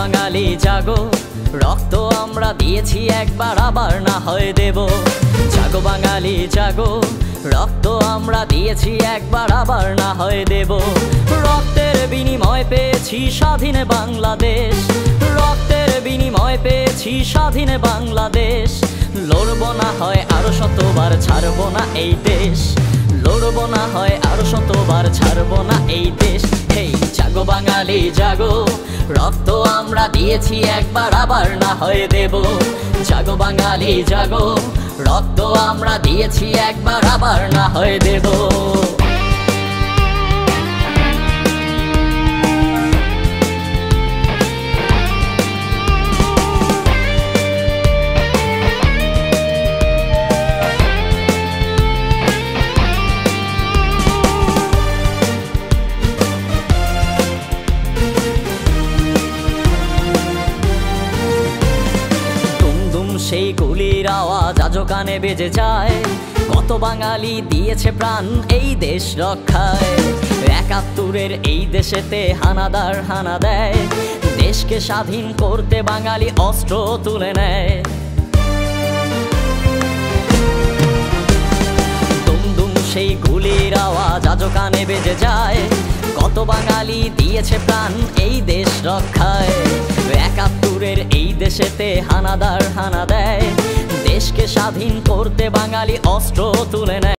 বাঙালি জাগো, রক্ত আমরা দিয়েছি একবার আবার না হয় দেব। জাগো বাঙালি জাগো, রক্ত আমরা দিয়েছি একবার আবার না হয় দেব। রক্তের বিনিময় পেয়েছি স্বাধীন বাংলাদেশ, রক্তের বিনিময় পেয়েছি স্বাধীন বাংলাদেশ। লড়বো না হয় আরো শতবার, ছাড়বো না এই দেশ। লড়বো না হয় আরো শতবার, ছাড়বো না এই দেশ। হেই জাগো বাঙালি জাগো, রক্ত আমরা দিয়েছি একবার আবার না হয় দেব। জাগো বাঙালি জাগো, রক্ত আমরা দিয়েছি একবার আবার না হয় দেব। সেই গুলির আওয়াজ আজও কানে বেজে যায়, কত বাঙালি দিয়েছে প্রাণ এই দেশ রক্ষায়। ৭১-এর এই দেশেতে হানাদার হানা দেয়, দেশকে স্বাধীন করতে বাঙালি অস্ত্র তুলে নেয়। দুমদুম সেই গুলির আওয়াজ আজও কানে বেজে যায়, কত বাঙালি দিয়েছে প্রাণ এই দেশ রক্ষায়। ৭১-এর এই দেশেতে হানাদার হানা দেয়, দেশকে স্বাধীন করতে বাঙালি অস্ত্র তুলে নেয়।